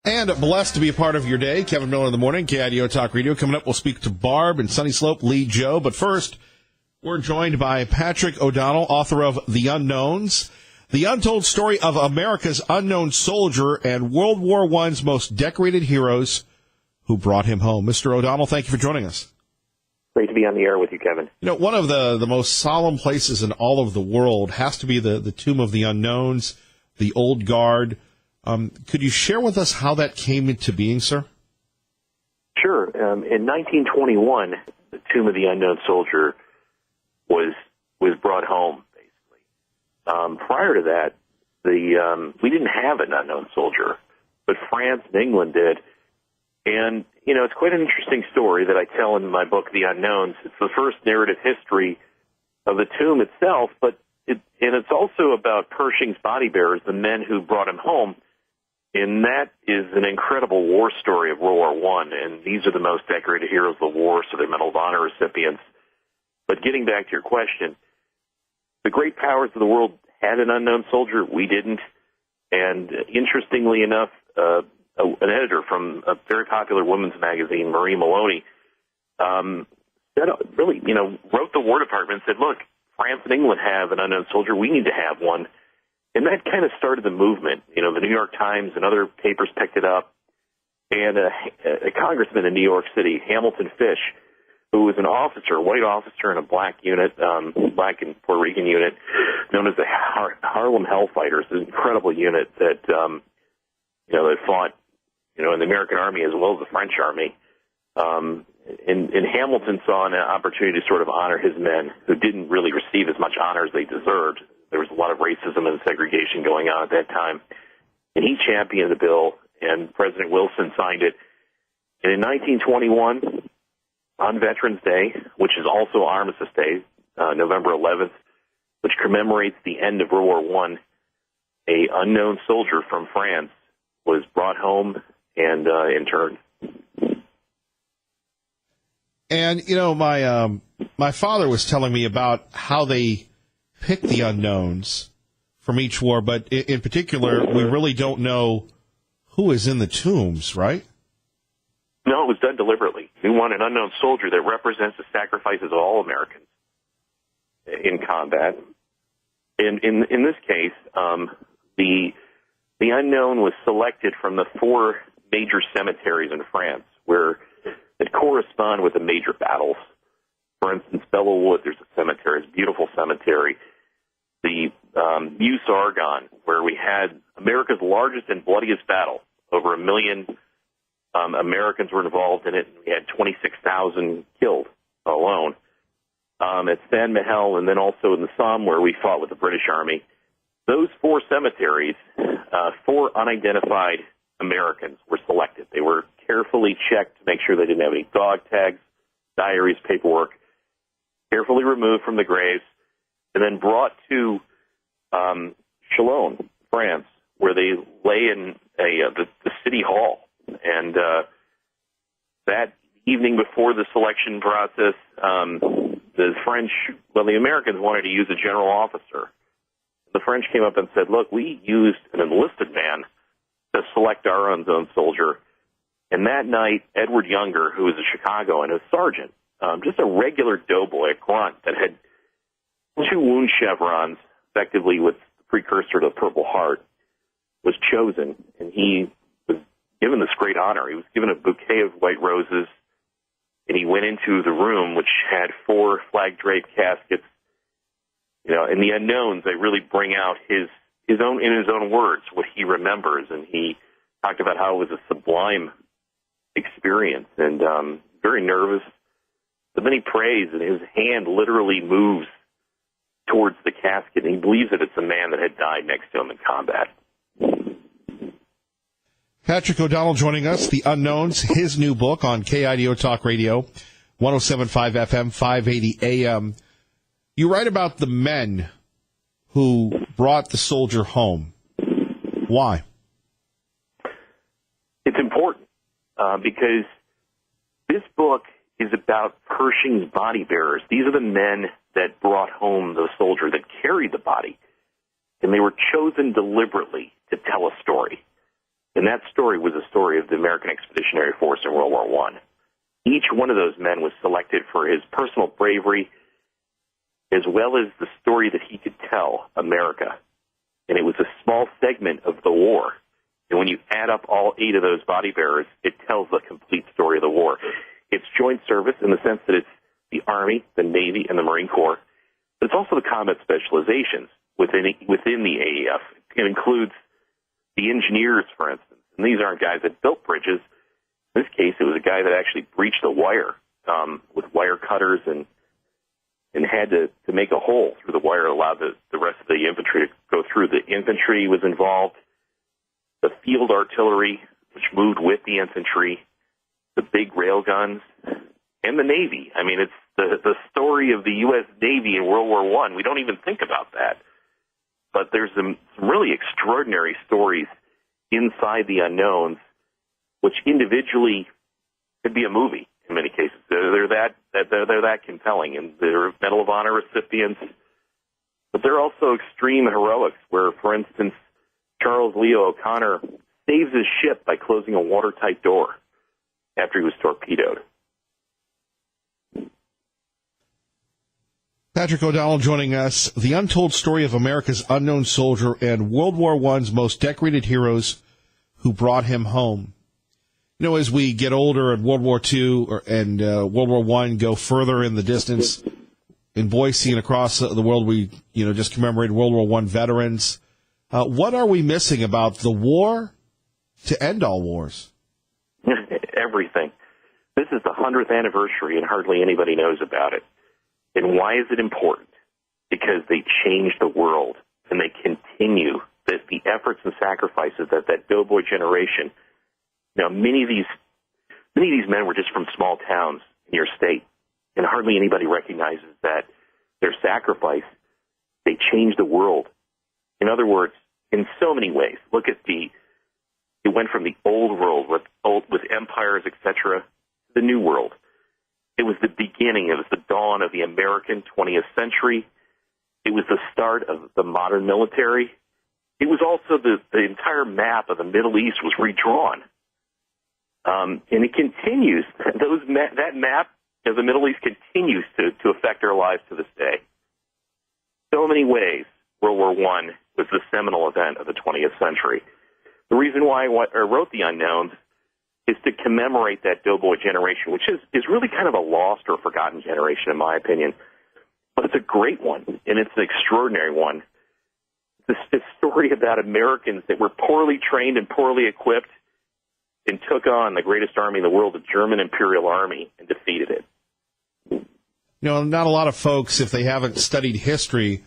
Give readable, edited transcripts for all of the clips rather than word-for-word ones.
And blessed to be a part of your day. Kevin Miller in the morning, KIDO Talk Radio. Coming up, we'll speak to Barb and Sunny Slope, Lee Joe. But first, we're joined by Patrick O'Donnell, author of The Unknowns, the untold story of America's unknown soldier and World War I's most decorated heroes who brought him home. Mr. O'Donnell, thank you for joining us. Great to be on the air with you, Kevin. You know, one of the most solemn places in all of the world has to be the Tomb of the Unknowns, the Old Guard. Could you share with us how that came into being, sir? Sure. In 1921, the Tomb of the Unknown Soldier was brought home, basically. Prior to that, we didn't have an unknown soldier, but France and England did. And, you know, it's quite an interesting story that I tell in my book, The Unknowns. It's the first narrative history of the tomb itself, but it's also about Pershing's body bearers, the men who brought him home. And that is an incredible war story of World War I, and these are the most decorated heroes of the war, so they're Medal of Honor recipients. But getting back to your question, the great powers of the world had an unknown soldier. We didn't. And interestingly enough, an editor from a very popular women's magazine, Marie Maloney, wrote the War Department and said, look, France and England have an unknown soldier. We need to have one. And that kind of started the movement. You know, the New York Times and other papers picked it up. And a congressman in New York City, Hamilton Fish, who was an officer, a white officer in a black unit, black and Puerto Rican unit, known as the Harlem Hellfighters, an incredible unit that, that fought, in the American Army as well as the French Army. And Hamilton saw an opportunity to sort of honor his men who didn't really receive as much honor as they deserved. There was a lot of racism and segregation going on at that time. And he championed the bill, and President Wilson signed it. And in 1921, on Veterans Day, which is also Armistice Day, November 11th, which commemorates the end of World War I, a unknown soldier from France was brought home and interned. And, my father was telling me about how they pick the unknowns from each war, but in particular, we really don't know who is in the tombs, right? No, it was done deliberately. We want an unknown soldier that represents the sacrifices of all Americans in combat. In this case, the unknown was selected from the 4 major cemeteries in France where it correspond with the major battles. For instance, Belleau-Wood, there's a cemetery, it's a beautiful cemetery. The Meuse-Argonne, where we had America's largest and bloodiest battle. Over 1 million Americans were involved in it. We had 26,000 killed alone. At Saint-Mihiel, and then also in the Somme, where we fought with the British Army. Those 4 cemeteries, 4 unidentified Americans were selected. They were carefully checked to make sure they didn't have any dog tags, diaries, paperwork, carefully removed from the graves, and then brought to Chalon, France, where they lay in the city hall. And that evening before the selection process, the Americans wanted to use a general officer. The French came up and said, look, we used an enlisted man to select our unknown soldier. And that night, Edward Younger, who was a Chicagoan, a sergeant, just a regular doughboy, a grunt that had 2 wound chevrons, effectively with the precursor to the Purple Heart, was chosen. And he was given this great honor. He was given a bouquet of white roses, and he went into the room, which had 4 flag-draped caskets. In the unknowns, they really bring out in his own words, what he remembers. And he talked about how it was a sublime experience and very nervous. But then he prays, and his hand literally moves towards the casket, and he believes that it's a man that had died next to him in combat. Patrick O'Donnell joining us, The Unknowns, his new book on KIDO Talk Radio, 107.5 FM, 580 AM. You write about the men who brought the soldier home. Why? It's important because this book is about Pershing's body bearers. These are the men that brought home the soldier, that carried the body, and they were chosen deliberately to tell a story. And that story was a story of the American Expeditionary Force in World War I. Each one of those men was selected for his personal bravery as well as the story that he could tell America. And it was a small segment of the war. And when you add up all 8 of those body bearers, it tells the complete story of the war. It's joint service in the sense that it's the Army, the Navy, and the Marine Corps. But it's also the combat specializations within the AEF. It includes the engineers, for instance. And these aren't guys that built bridges. In this case, it was a guy that actually breached the wire with wire cutters and had to make a hole through the wire to allow the rest of the infantry to go through. The infantry was involved, the field artillery, which moved with the infantry, the big rail guns, and the Navy. I mean, it's the story of the U.S. Navy in World War I. We don't even think about that. But there's some really extraordinary stories inside the unknowns, which individually could be a movie in many cases. They're that compelling, and they're Medal of Honor recipients. But they're also extreme heroics, where, for instance, Charles Leo O'Connor saves his ship by closing a watertight door after he was torpedoed. Patrick O'Donnell joining us. The untold story of America's unknown soldier and World War I's most decorated heroes who brought him home. You know, as we get older and World War II and World War I go further in the distance, in Boise and across the world, we just commemorated World War I veterans. What are we missing about the war to end all wars? Everything. This is the 100th anniversary, and hardly anybody knows about it. And why is it important? Because they changed the world, and they continue the efforts and sacrifices that doughboy generation. Now, many of these men were just from small towns in your state, and hardly anybody recognizes that their sacrifice, they changed the world. In other words, in so many ways. Look at it went from the old world with empires, etc., to the new world. It was the beginning. It was the dawn of the American 20th century. It was the start of the modern military. It was also the entire map of the Middle East was redrawn. And it continues. That map of the Middle East continues to affect our lives to this day. So many ways, World War I was the seminal event of the 20th century. The reason why I wrote The Unknowns is to commemorate that doughboy generation, which is really kind of a lost or forgotten generation, in my opinion. But it's a great one, and it's an extraordinary one. It's a story about Americans that were poorly trained and poorly equipped and took on the greatest army in the world, the German Imperial Army, and defeated it. You know, not a lot of folks, if they haven't studied history,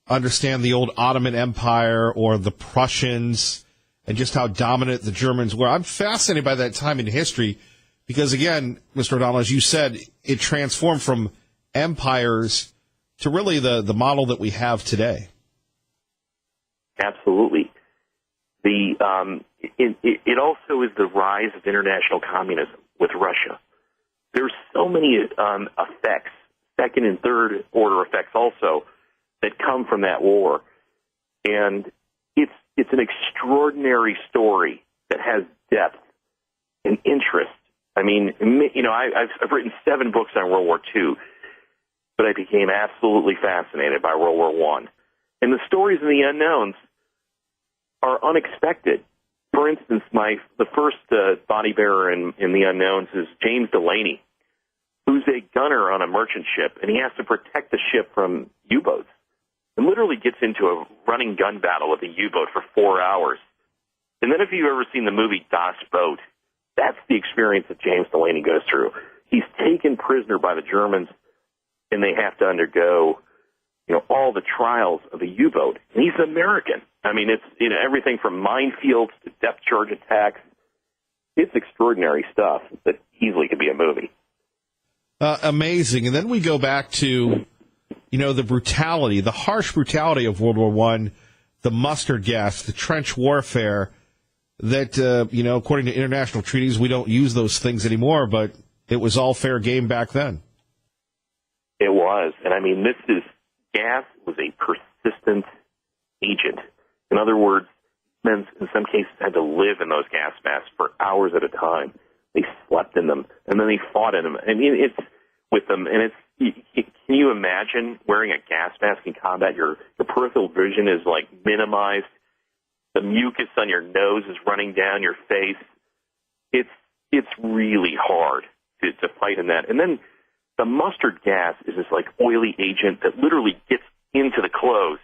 understand the old Ottoman Empire or the Prussians and just how dominant the Germans were. I'm fascinated by that time in history because, again, Mr. O'Donnell, as you said, it transformed from empires to really the model that we have today. Absolutely. It also is the rise of international communism with Russia. There's so many effects, second and third order effects also, that come from that war. And it's an extraordinary story that has depth and interest. I mean, I've written 7 books on World War II, but I became absolutely fascinated by World War I. And the stories in the unknowns are unexpected. For instance, the first body bearer in the unknowns is James Delaney, who's a gunner on a merchant ship, and he has to protect the ship from U-boats. And literally gets into a running gun battle with a U-boat for 4 hours. And then if you've ever seen the movie Das Boot, that's the experience that James Delaney goes through. He's taken prisoner by the Germans, and they have to undergo, all the trials of a U-boat. And he's American. I mean, it's everything from minefields to depth charge attacks. It's extraordinary stuff that easily could be a movie. Amazing. And then we go back to the brutality, the harsh brutality of World War I, the mustard gas, the trench warfare that, according to international treaties, we don't use those things anymore, but it was all fair game back then. It was. And I mean, gas was a persistent agent. In other words, men, in some cases, had to live in those gas masks for hours at a time. They slept in them, and then they fought in them. I mean, it's with them, and can you imagine wearing a gas mask in combat? Your peripheral vision is like minimized. The mucus on your nose is running down your face. It's really hard to fight in that. And then the mustard gas is this like oily agent that literally gets into the clothes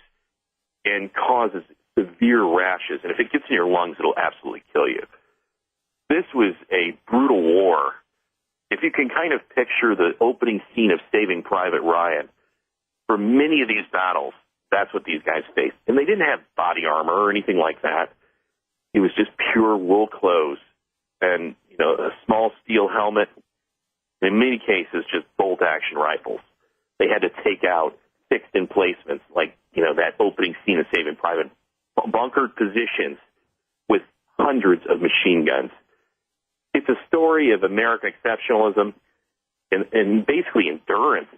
and causes severe rashes. And if it gets in your lungs, it'll absolutely kill you. This was a brutal war. If you can kind of picture the opening scene of Saving Private Ryan, for many of these battles, that's what these guys faced. And they didn't have body armor or anything like that. It was just pure wool clothes and, a small steel helmet. In many cases, just bolt-action rifles. They had to take out fixed emplacements like, that opening scene of Saving Private, bunkered positions with hundreds of machine guns. It's a story of American exceptionalism and basically endurance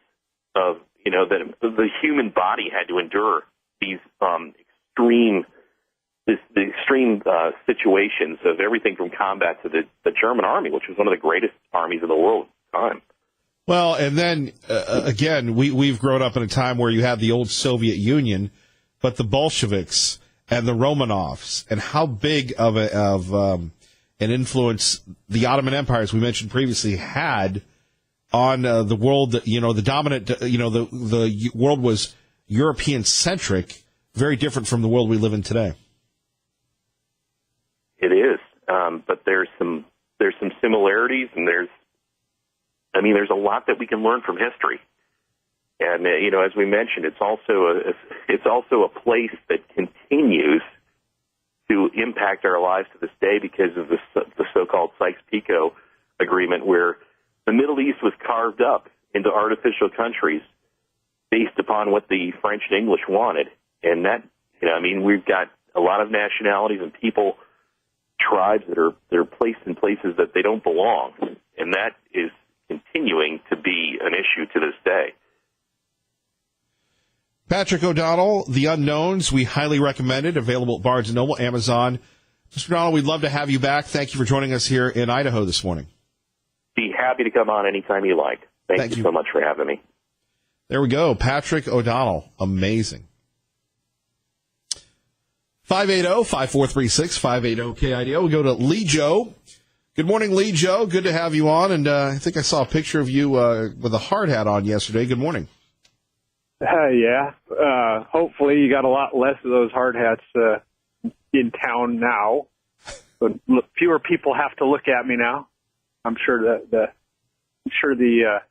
of, that the human body had to endure these extreme situations of everything from combat to the German army, which was one of the greatest armies in the world at the time. Well, and then, again, we've grown up in a time where you had the old Soviet Union, but the Bolsheviks and the Romanovs, and how big of an influence the Ottoman Empire, as we mentioned previously, had on the world. The dominant, the world was European-centric, very different from the world we live in today. It is, but there's some similarities, and there's a lot that we can learn from history. And as we mentioned, it's also a place that continues to impact our lives to this day because of the so-called Sykes-Picot Agreement, where the Middle East was carved up into artificial countries based upon what the French and English wanted. And that, we've got a lot of nationalities and people, tribes that are placed in places that they don't belong. And that is continuing to be an issue to this day. Patrick O'Donnell, The Unknowns, we highly recommend it. Available at Barnes & Noble, Amazon. Mr. O'Donnell, we'd love to have you back. Thank you for joining us here in Idaho this morning. Be happy to come on anytime you like. Thank you so much for having me. There we go. Patrick O'Donnell. Amazing. 580-5436, 580-KIDO. We go to Lee Joe. Good morning, Lee Joe. Good to have you on. And I think I saw a picture of you with a hard hat on yesterday. Good morning. Yeah. Hopefully you got a lot less of those hard hats in town now. But fewer people have to look at me now. I'm sure the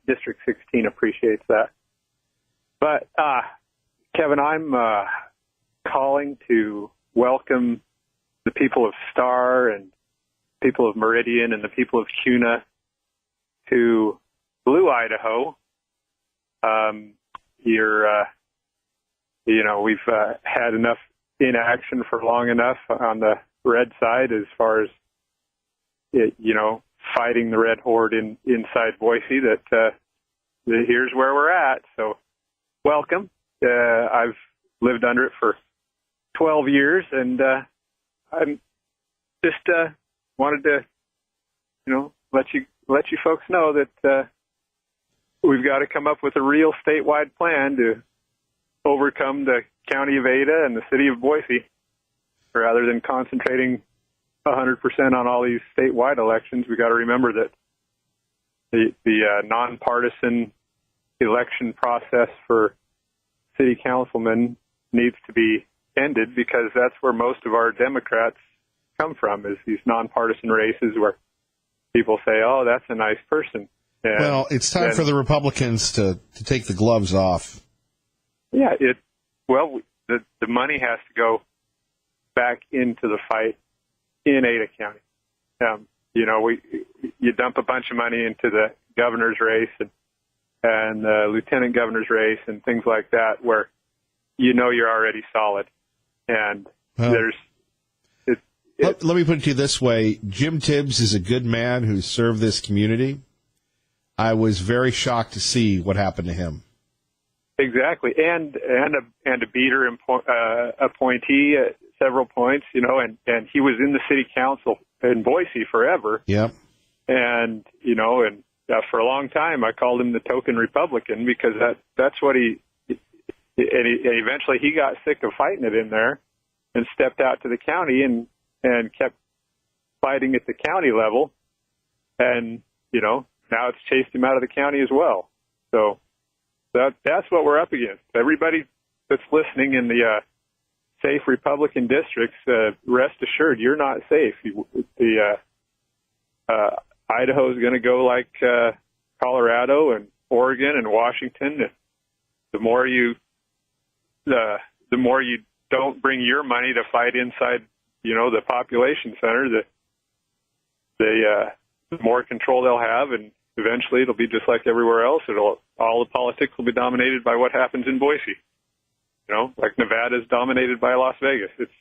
District 16 appreciates that. But Kevin, I'm calling to welcome the people of Star and people of Meridian and the people of Kuna to Blue Idaho. We've had enough inaction for long enough on the red side as far as, fighting the red horde inside Boise that here's where we're at. So welcome. I've lived under it for 12 years, and I'm just wanted to, let you folks know that we've got to come up with a real statewide plan to overcome the county of Ada and the city of Boise, rather than concentrating 100% on all these statewide elections. We got to remember that the nonpartisan election process for city councilmen needs to be ended, because that's where most of our Democrats come from, is these nonpartisan races where people say, oh, that's a nice person. And well, it's time for the Republicans to take the gloves off. Yeah, the money has to go back into the fight in Ada County. You dump a bunch of money into the governor's race and the lieutenant governor's race and things like that, where you're already solid. And let me put it to you this way. Jim Tibbs is a good man who served this community. I was very shocked to see what happened to him. Exactly. And a beater appointee, several points, and he was in the city council in Boise forever. Yep. And, for a long time, I called him the token Republican because that's what and eventually he got sick of fighting it in there and stepped out to the county and kept fighting at the county level. And, now it's chased him out of the county as well. So that's what we're up against. Everybody that's listening in the safe Republican districts, rest assured you're not safe. Idaho is going to go like Colorado and Oregon and Washington. The more you don't bring your money to fight inside, the population center, the more control they'll have, and eventually it'll be just like everywhere else. All the politics will be dominated by what happens in Boise. Like Nevada is dominated by Las Vegas. It's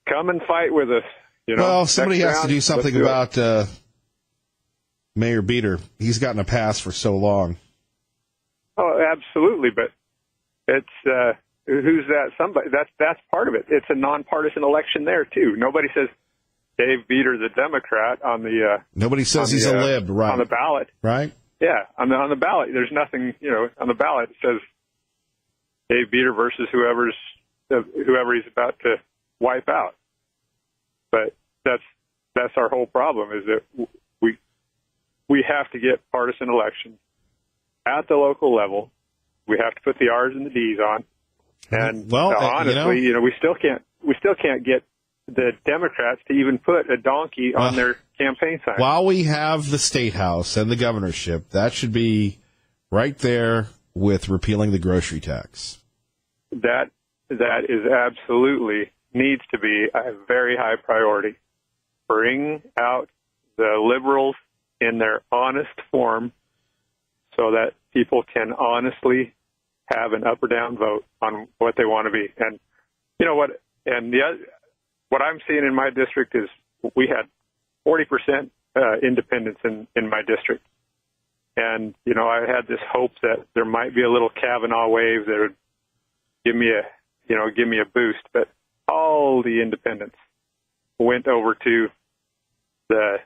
come and fight with us. Well, somebody has to do something about Mayor Beater. He's gotten a pass for so long. Oh, absolutely. But it's who's that? Somebody. That's part of it. It's a nonpartisan election there too. Nobody says Dave Beater, the Democrat, on the. Nobody says he's a lib, right? On the ballot, right? Yeah, on the ballot. There's nothing. On the ballot it says Dave Beater versus whoever he's about to wipe out. But that's our whole problem, is that we have to get partisan elections at the local level. We have to put the R's and the D's on. And honestly, we still can't get the Democrats to even put a donkey on their campaign sign. While we have the state house and the governorship, that should be right there with repealing the grocery tax. That is absolutely needs to be a very high priority. Bring out the liberals in their honest form so that people can honestly have an up or down vote on what they want to be. And what I'm seeing in my district is we had 40% independence in my district. And, I had this hope that there might be a little Kavanaugh wave that would give me a boost. But all the independents went over to the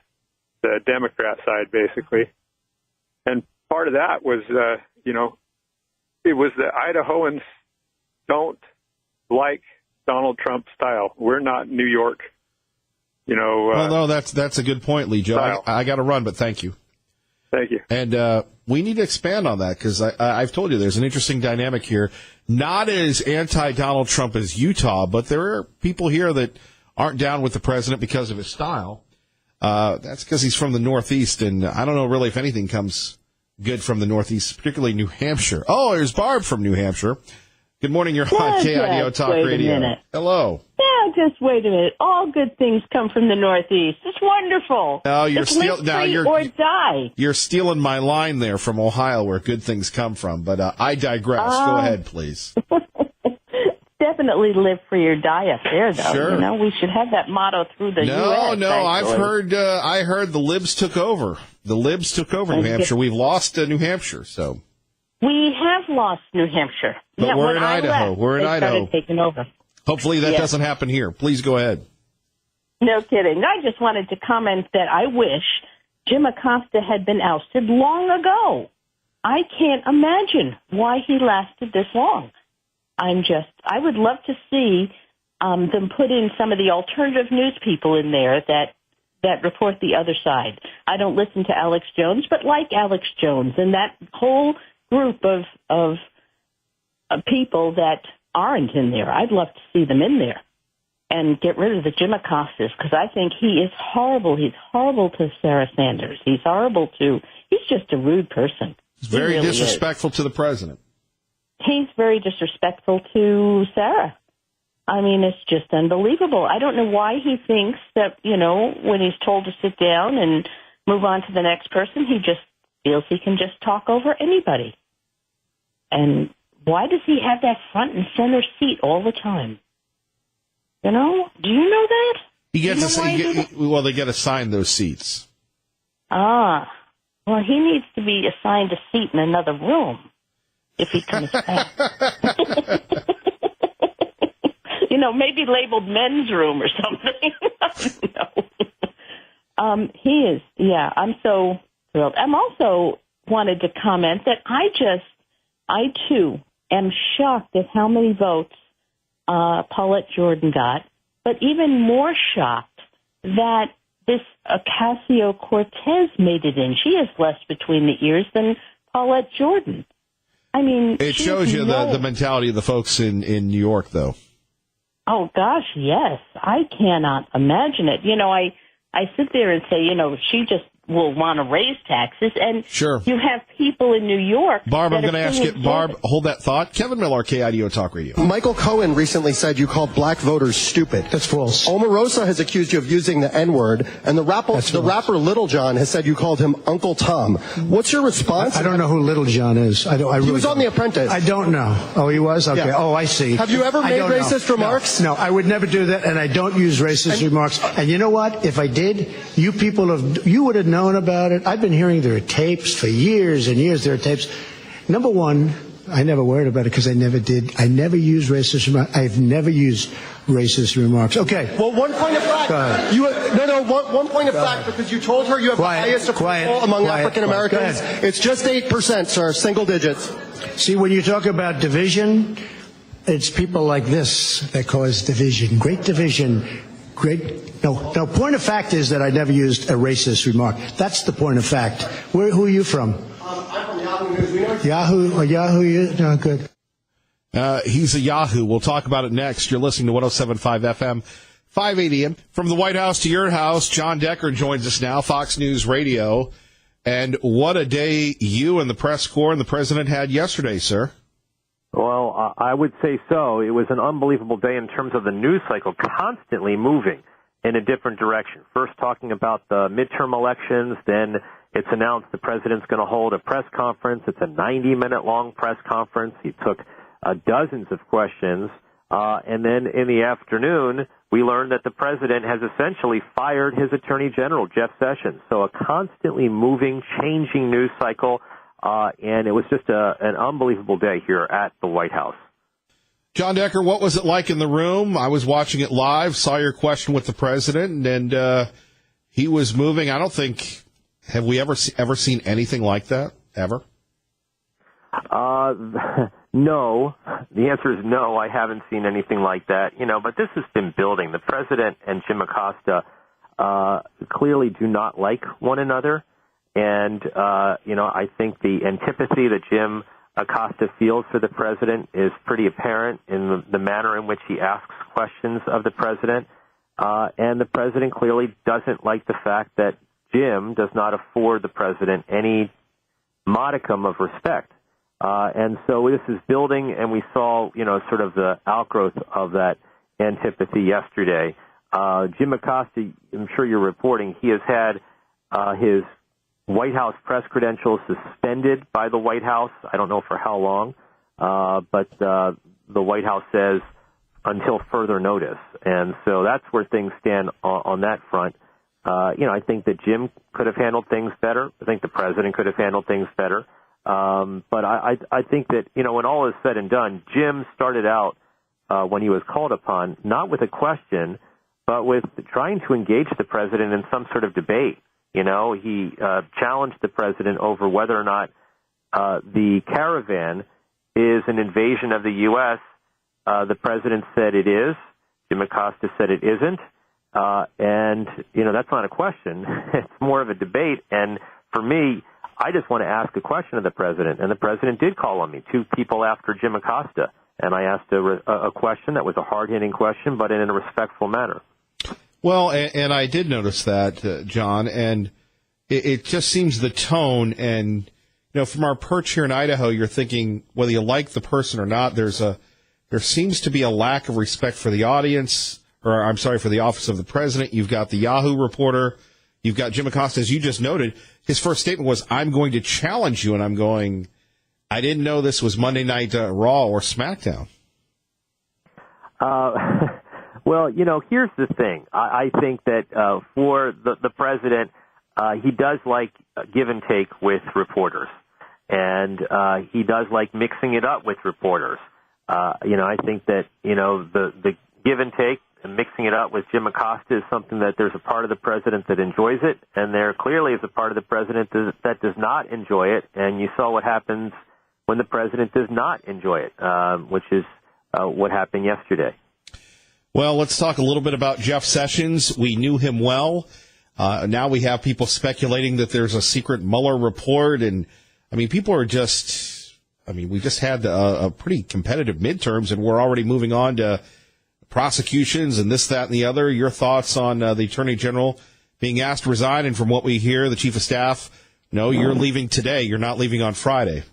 Democrat side, basically. And part of that was, it was that Idahoans don't like Donald Trump style. We're not New York, well, no, that's a good point, Lee Joe. I got to run, but thank you. Thank you. And we need to expand on that because I've told you there's an interesting dynamic here. Not as anti-Donald Trump as Utah, but there are people here that aren't down with the president because of his style. That's because he's from the Northeast, and I don't know really if anything comes good from the Northeast, particularly New Hampshire. Oh, there's Barb from New Hampshire. Good morning. You're on KIDO Talk Radio. A minute. Hello. Yeah, just wait a minute. All good things come from the Northeast. It's wonderful. Oh, you're or die. You're stealing my line there from Ohio, where good things come from. But I digress. Go ahead, please. Definitely live free or die up there, though. Sure. We should have that motto through the U.S. No, I've heard. I heard the libs took over. The libs took over New Hampshire. We've lost New Hampshire, so. We have lost New Hampshire. But we're in Idaho. They started taking over. Hopefully that doesn't happen here. Please go ahead. No kidding. I just wanted to comment that I wish Jim Acosta had been ousted long ago. I can't imagine why he lasted this long. I would love to see them put in some of the alternative news people in there that report the other side. I don't listen to Alex Jones, but like Alex Jones and that whole group of people that aren't in there, I'd love to see them in there and get rid of the Jim Acostas, because I think he is horrible. He's horrible to Sarah Sanders. He's just a rude person. He's very disrespectful to the president. He's very disrespectful to Sarah. I mean, it's just unbelievable. I don't know why he thinks that, when he's told to sit down and move on to the next person, he just feels he can just talk over anybody. And why does he have that front and center seat all the time? Do you know that? They get assigned those seats. Well, he needs to be assigned a seat in another room if he comes back. Maybe labeled men's room or something. I don't know. He is, yeah, I'm so thrilled. I'm also wanted to comment that I too am shocked at how many votes Paulette Jordan got, but even more shocked that this Ocasio-Cortez made it in. She has less between the ears than Paulette Jordan. I mean, it shows you the mentality of the folks in New York, though. Oh, gosh, yes. I cannot imagine it. I sit there and say, she just will want to raise taxes. And sure. You have people in New York. Barb, I'm going to ask you. Barb, hold that thought. Kevin Miller, KIDO Talk Radio. Michael Cohen recently said you called black voters stupid. That's false. Omarosa has accused you of using the N-word, and the rapper Little John has said you called him Uncle Tom. What's your response? I don't know who Little John is. He was on The Apprentice. I don't know. Oh, he was? Okay. Yeah. Oh, I see. Have you ever made racist remarks? No, I would never do that, and I don't use racist remarks. And you know what? If I did, you would have known about it. I've been hearing there are tapes for years and years. There are tapes. Number one, I never worried about it because I never did. I never used racist remarks. I've never used racist remarks. Okay. Well, one point of fact. One point of fact, because you told her you have the highest approval among African Americans. It's just 8%, sir, single digits. See, when you talk about division, it's people like this that cause division. Great division. No, point of fact is that I never used a racist remark. That's the point of fact. Who are you from? I'm from Yahoo News. We know Yahoo, no, good. He's a Yahoo. We'll talk about it next. You're listening to 107.5 FM, 580 AM. From the White House to your house, John Decker joins us now, Fox News Radio. And what a day you and the press corps and the president had yesterday, sir. Well, I would say so. It was an unbelievable day in terms of the news cycle constantly moving in a different direction. First talking about the midterm elections, then it's announced the president's going to hold a press conference. It's a 90-minute long press conference. He took dozens of questions. And then in the afternoon, we learned that the president has essentially fired his attorney general, Jeff Sessions. So a constantly moving, changing news cycle. And it was just an unbelievable day here at the White House. John Decker, what was it like in the room? I was watching it live, saw your question with the president, and he was moving. I don't think, have we ever seen anything like that, ever? No. The answer is no, I haven't seen anything like that. But this has been building. The president and Jim Acosta clearly do not like one another. And, I think the antipathy that Jim Acosta feels for the president is pretty apparent in the manner in which he asks questions of the president. And the president clearly doesn't like the fact that Jim does not afford the president any modicum of respect. And so this is building, and we saw, sort of the outgrowth of that antipathy yesterday. Jim Acosta, I'm sure you're reporting, he has had his White House press credentials suspended by the White House. I don't know for how long, but the White House says until further notice. And so that's where things stand on that front. I think that Jim could have handled things better. I think the president could have handled things better. But I think that, when all is said and done, Jim started out when he was called upon, not with a question, but with trying to engage the president in some sort of debate. He challenged the president over whether or not the caravan is an invasion of the U.S. The president said it is. Jim Acosta said it isn't. And, that's not a question. It's more of a debate. And for me, I just want to ask a question of the president. And the president did call on me, 2 people after Jim Acosta. And I asked a question that was a hard-hitting question, but in a respectful manner. Well, and I did notice that, John, and it just seems the tone, and, from our perch here in Idaho, you're thinking, whether you like the person or not, there seems to be a lack of respect for the audience, for the office of the president. You've got the Yahoo reporter. You've got Jim Acosta, as you just noted. His first statement was, I'm going to challenge you, and I'm going, I didn't know this was Monday Night Raw or SmackDown. Well, here's the thing. I think that for the president, he does like give and take with reporters, and he does like mixing it up with reporters. I think that give and take, and mixing it up with Jim Acosta is something that there's a part of the president that enjoys it, and there clearly is a part of the president that does not enjoy it. And you saw what happens when the president does not enjoy it, which is what happened yesterday. Well, let's talk a little bit about Jeff Sessions. We knew him well. Now we have people speculating that there's a secret Mueller report. And, I mean, people are just, I mean, we just had a pretty competitive midterms, and we're already moving on to prosecutions and this, that, and the other. Your thoughts on the Attorney General being asked to resign, and from what we hear, the Chief of Staff, no, you're leaving today. You're not leaving on Friday.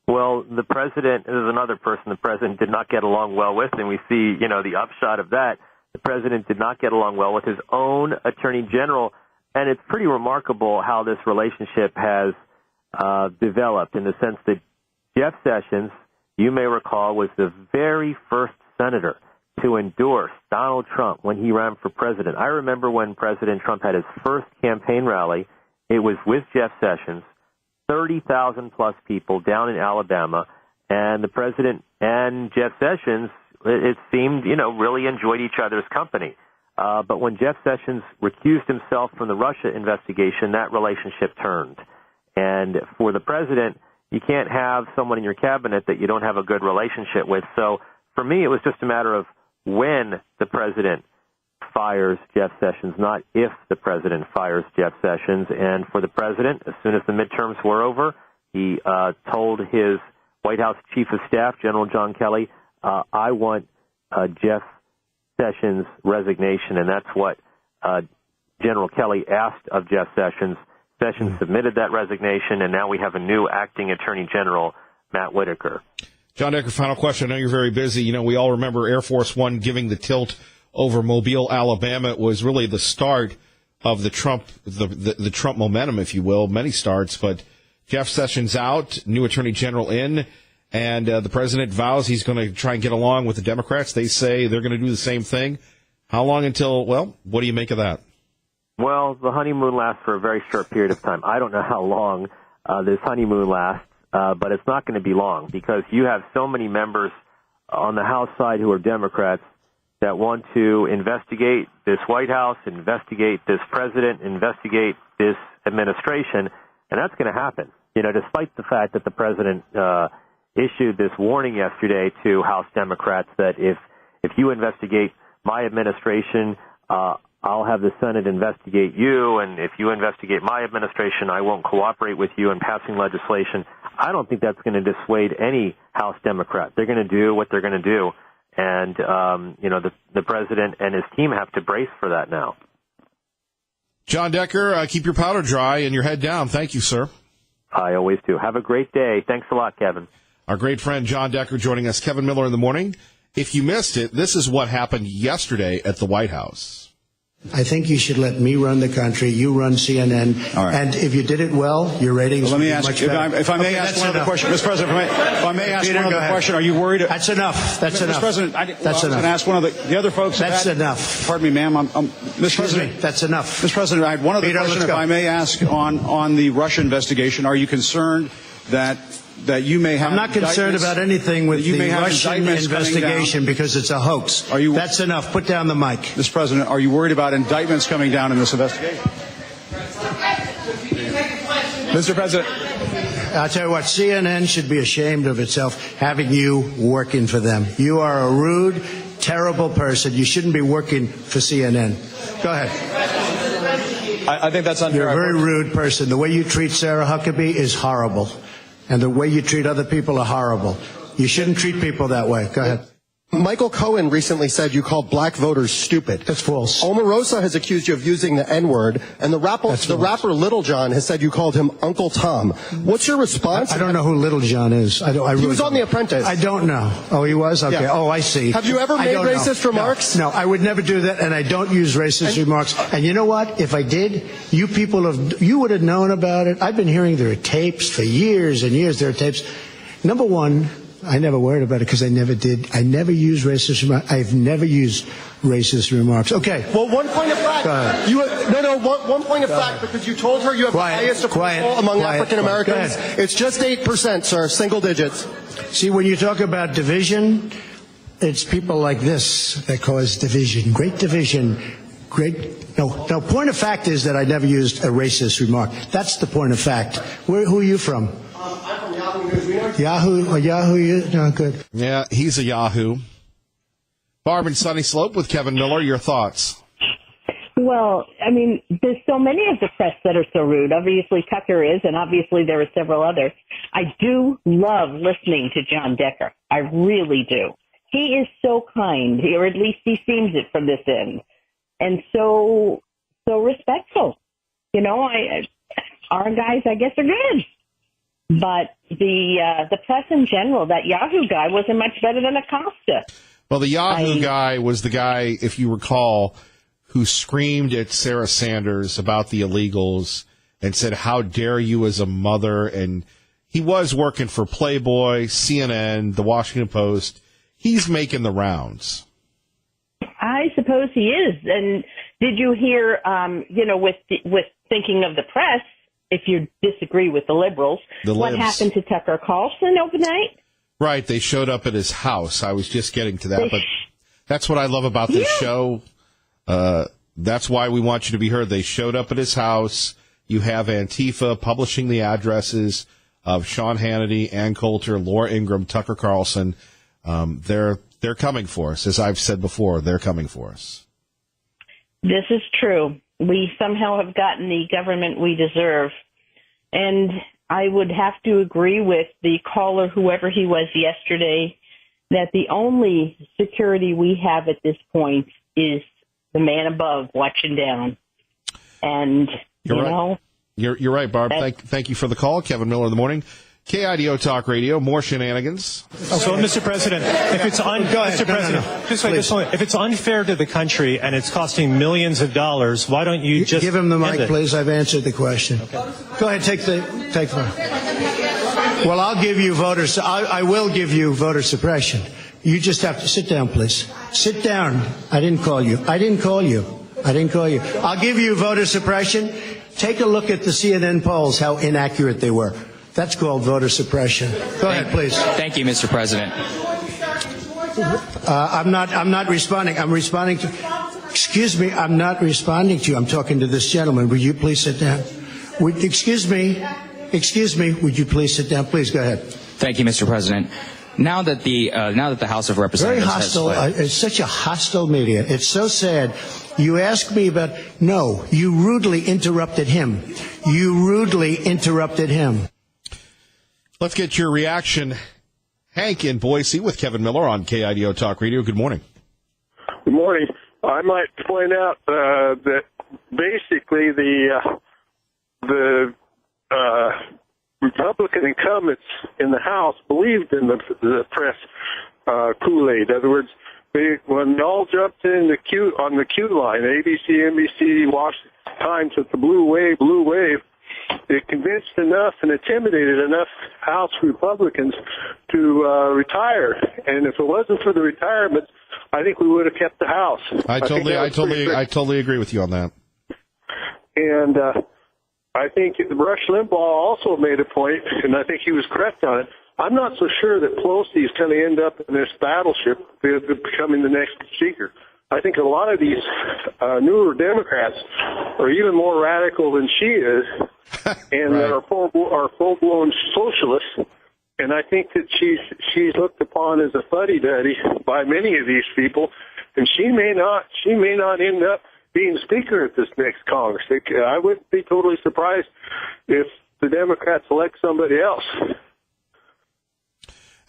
Well, the president is another person the president did not get along well with, and we see, the upshot of that. The president did not get along well with his own Attorney General, and it's pretty remarkable how this relationship has developed in the sense that Jeff Sessions, you may recall, was the very first senator to endorse Donald Trump when he ran for president. I remember when President Trump had his first campaign rally, it was with Jeff Sessions, 30,000 plus people down in Alabama, and the president and Jeff Sessions, it seemed, really enjoyed each other's company. But when Jeff Sessions recused himself from the Russia investigation, that relationship turned. And for the president, you can't have someone in your cabinet that you don't have a good relationship with. So for me, it was just a matter of when the president fires Jeff Sessions, not if the president fires Jeff Sessions. And for the president, as soon as the midterms were over, he told his White House Chief of Staff, General John Kelly, I want Jeff Sessions' resignation. And that's what General Kelly asked of Jeff Sessions. Sessions submitted that resignation, and now we have a new acting Attorney General, Matt Whitaker. John Decker, final question. I know you're very busy. We all remember Air Force One giving the tilt over Mobile, Alabama. It was really the start of the Trump momentum, if you will. Many starts, but Jeff Sessions out, new Attorney General in, and the president vows he's going to try and get along with the Democrats. They say they're going to do the same thing. How long until, what do you make of that? Well, the honeymoon lasts for a very short period of time. I don't know how long this honeymoon lasts. But it's not going to be long because you have so many members on the House side who are Democrats that want to investigate this White House, investigate this president, investigate this administration, and that's going to happen. Despite the fact that the president issued this warning yesterday to House Democrats that if you investigate my administration, I'll have the Senate investigate you, and if you investigate my administration, I won't cooperate with you in passing legislation. I don't think that's going to dissuade any House Democrat. They're going to do what they're going to do, and the president and his team have to brace for that now. John Decker, keep your powder dry and your head down. Thank you, sir. I always do. Have a great day. Thanks a lot, Kevin. Our great friend John Decker joining us. Kevin Miller in the morning. If you missed it, this is what happened yesterday at the White House. I think you should let me run the country. You run CNN. All right. And if you did it well, your ratings would be much better. If I may ask one other question, Mr. President, if I may ask one other question, are you worried? That's enough. That's enough. Mr. President, I was enough. going to ask one of the other folks. That's enough. Pardon me, ma'am. Mr. President, that's enough. Mr. President, I had one other Peter, question, if I may ask, on the Russia investigation. Are you concerned that you may have? I'm not concerned about anything with the Russian investigation because it's a hoax. That's enough. Put down the mic. Mr. President, are you worried about indictments coming down in this investigation? Mr. President. I'll tell you what, CNN should be ashamed of itself having you working for them. You are a rude, terrible person. You shouldn't be working for CNN. Go ahead. I think that's unfair. You're a very rude person. The way you treat Sarah Huckabee is horrible. And the way you treat other people are horrible. You shouldn't treat people that way. Go ahead. Michael Cohen recently said you called black voters stupid. That's false. Omarosa has accused you of using the N-word, and the rapper Little John has said you called him Uncle Tom. What's your response? I don't know who Little John is. He was on The Apprentice. I don't know. Oh, he was? Okay. Yeah. Oh, I see. Have you ever made racist remarks? No, I would never do that, and I don't use racist remarks. And you know what? If I did, you would have known about it. I've been hearing there are tapes for years and years. There are tapes. Number one, I never worried about it because I never did. I never used racist remarks. I've never used racist remarks. Okay. Well, one point of fact. One point of fact, because you told her you have the highest approval among African Americans. It's just 8%, sir, single digits. See, when you talk about division, it's people like this that cause division. Great division. No, point of fact is that I never used a racist remark. That's the point of fact. Who are you from? I'm from Yahoo News. We know Yahoo? No, good. Yeah, he's a Yahoo. Barb and Sunny Slope with Kevin Miller. Your thoughts? Well, I mean, there's so many of the press that are so rude. Obviously, Tucker is, and obviously there are several others. I do love listening to John Decker. I really do. He is so kind, or at least he seems it from this end, and so respectful. You know, our guys, I guess, are good. But the press in general, that Yahoo guy wasn't much better than Acosta. Well, the Yahoo guy was the guy, if you recall, who screamed at Sarah Sanders about the illegals and said, "How dare you as a mother?" And he was working for Playboy, CNN, The Washington Post. He's making the rounds. I suppose he is. And did you hear, with thinking of the press, if you disagree with the liberals, what happened to Tucker Carlson overnight? Right. They showed up at his house. I was just getting to that. But that's what I love about this show. That's why we want you to be heard. They showed up at his house. You have Antifa publishing the addresses of Sean Hannity, Ann Coulter, Laura Ingraham, Tucker Carlson. They're coming for us. As I've said before, they're coming for us. This is true. We somehow have gotten the government we deserve. And I would have to agree with the caller, whoever he was yesterday, that the only security we have at this point is the man above watching down. And, You're right. You're right, Barb. Thank you for the call. Kevin Miller in the morning. KIDO Talk Radio, more shenanigans. So, Mr. President, if it's if it's unfair to the country and it's costing millions of dollars, why don't you just give him the mic, please? I've answered the question. Okay. Go ahead, take the. Well, I'll give you voters. I will give you voter suppression. You just have to sit down, please. Sit down. I didn't call you. I'll give you voter suppression. Take a look at the CNN polls, how inaccurate they were. That's called voter suppression. Go ahead, please. Thank you, Mr. President. I'm not responding. I'm responding to. Excuse me. I'm not responding to you. I'm talking to this gentleman. Would you please sit down? Excuse me. Would you please sit down? Please go ahead. Thank you, Mr. President. Now that the House of Representatives very hostile. It's such a hostile media. It's so sad. You asked me about. No, you rudely interrupted him. Let's get your reaction. Hank in Boise with Kevin Miller on KIDO Talk Radio. Good morning. Good morning. I might point out that basically the Republican incumbents in the House believed in the press Kool-Aid. In other words, when they all jumped in the queue on the queue line, ABC, NBC, Washington Times with the blue wave, it convinced enough and intimidated enough House Republicans to retire. And if it wasn't for the retirements, I think we would have kept the House. I totally agree with you on that. And I think Rush Limbaugh also made a point, and I think he was correct on it. I'm not so sure that Pelosi is going to end up in this battleship becoming the next speaker. I think a lot of these newer Democrats are even more radical than she is, and right. are full-blown socialists. And I think that she's looked upon as a fuddy-duddy by many of these people, and she may not end up being speaker at this next Congress. I wouldn't be totally surprised if the Democrats elect somebody else.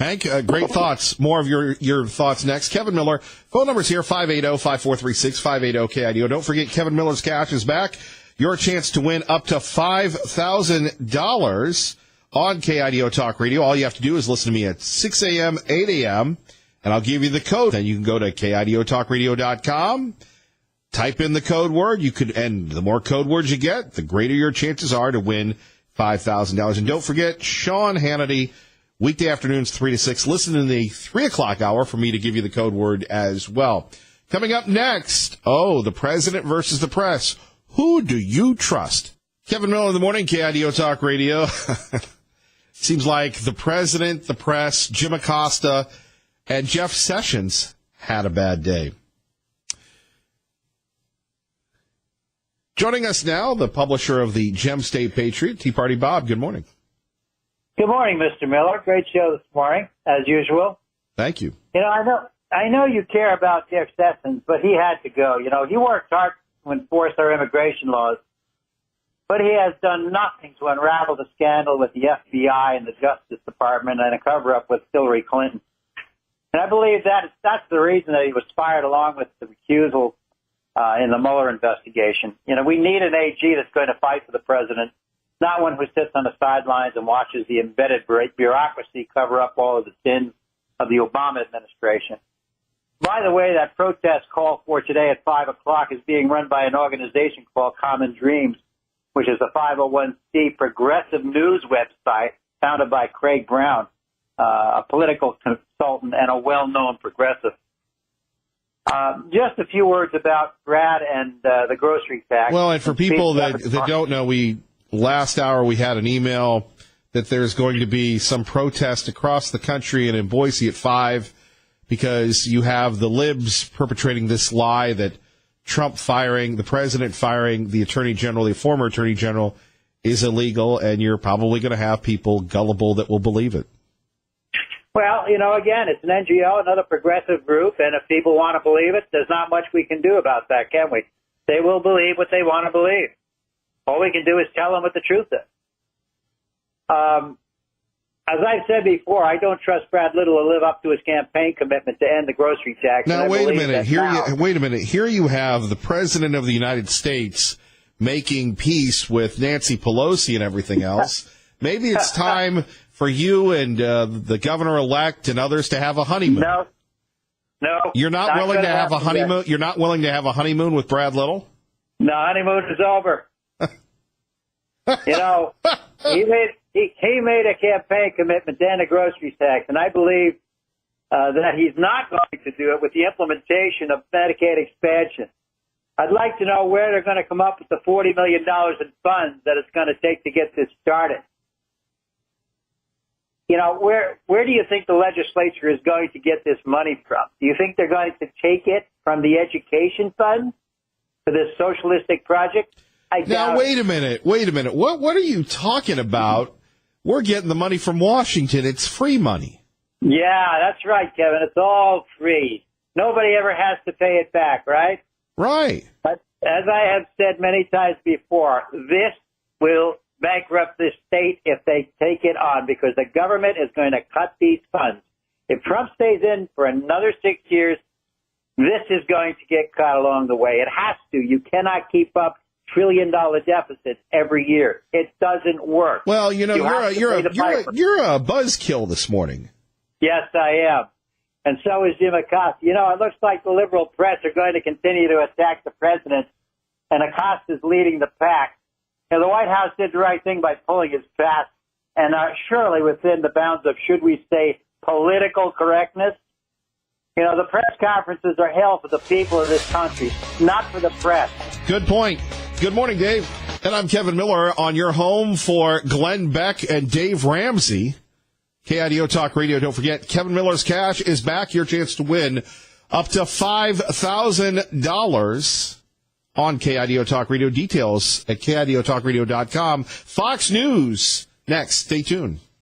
Hank, great thoughts. More of your thoughts next. Kevin Miller, phone number's here, 580-5436, 580-KIDO. Don't forget, Kevin Miller's Cash is back. Your chance to win up to $5,000 on KIDO Talk Radio. All you have to do is listen to me at 6 a.m., 8 a.m., and I'll give you the code. And you can go to KIDOTalkRadio.com, type in the code word. And the more code words you get, the greater your chances are to win $5,000. And don't forget, Sean Hannity, weekday afternoons, 3 to 6. Listen in the 3 o'clock hour for me to give you the code word as well. Coming up next, the president versus the press. Who do you trust? Kevin Miller in the morning, KIDO Talk Radio. Seems like the president, the press, Jim Acosta, And Jeff Sessions had a bad day. Joining us now, the publisher of the Gem State Patriot, Tea Party Bob. Good morning. Good morning, Mr. Miller. Great show this morning, as usual. Thank you. You know, I know you care about Jeff Sessions, but he had to go. You know, he worked hard to enforce our immigration laws, but he has done nothing to unravel the scandal with the FBI and the Justice Department and a cover-up with Hillary Clinton. And I believe that's the reason that he was fired, along with the recusal in the Mueller investigation. You know, we need an AG that's going to fight for the president, not one who sits on the sidelines and watches the embedded bureaucracy cover up all of the sins of the Obama administration. By the way, that protest call for today at 5 o'clock is being run by an organization called Common Dreams, which is a 501c progressive news website founded by Craig Brown, a political consultant and a well-known progressive. Just a few words about Brad and the grocery tax. Well, and for people that don't know, last hour we had an email that there's going to be some protest across the country and in Boise at 5 because you have the libs perpetrating this lie that Trump firing, the president firing the attorney general, the former attorney general, is illegal, and you're probably going to have people gullible that will believe it. Well, you know, again, it's an NGO, another progressive group, and if people want to believe it, there's not much we can do about that, can we? They will believe what they want to believe. All we can do is tell them what the truth is. As I've said before, I don't trust Brad Little to live up to his campaign commitment to end the grocery tax. Now, wait a minute. Wait a minute. Here you have the President of the United States making peace with Nancy Pelosi and everything else. Maybe it's time for you and the governor-elect and others to have a honeymoon. No. You're not willing to have a honeymoon? You're not willing to have a honeymoon with Brad Little? No, honeymoon is over. You know, he made a campaign commitment to end the grocery tax, and I believe that he's not going to do it with the implementation of Medicaid expansion. I'd like to know where they're going to come up with the $40 million in funds that it's going to take to get this started. You know, where do you think the legislature is going to get this money from? Do you think they're going to take it from the education fund for this socialistic project? Now, wait a minute. What are you talking about? We're getting the money from Washington. It's free money. Yeah, that's right, Kevin. It's all free. Nobody ever has to pay it back, right? Right. But as I have said many times before, this will bankrupt this state if they take it on, because the government is going to cut these funds. If Trump stays in for another 6 years, this is going to get cut along the way. It has to. You cannot keep up trillion-dollar deficits every year. It doesn't work. Well, you know, you're a buzzkill this morning. Yes, I am. And so is Jim Acosta. You know, it looks like the liberal press are going to continue to attack the president, and Acosta's leading the pack. You know, the White House did the right thing by pulling his fast, and surely within the bounds of, should we say, political correctness. You know, the press conferences are held for the people of this country, not for the press. Good point. Good morning, Dave. And I'm Kevin Miller on your home for Glenn Beck and Dave Ramsey. KIDO Talk Radio. Don't forget, Kevin Miller's Cash is back. Your chance to win up to $5,000 on KIDO Talk Radio. Details at KIDOTalkRadio.com. Fox News next. Stay tuned.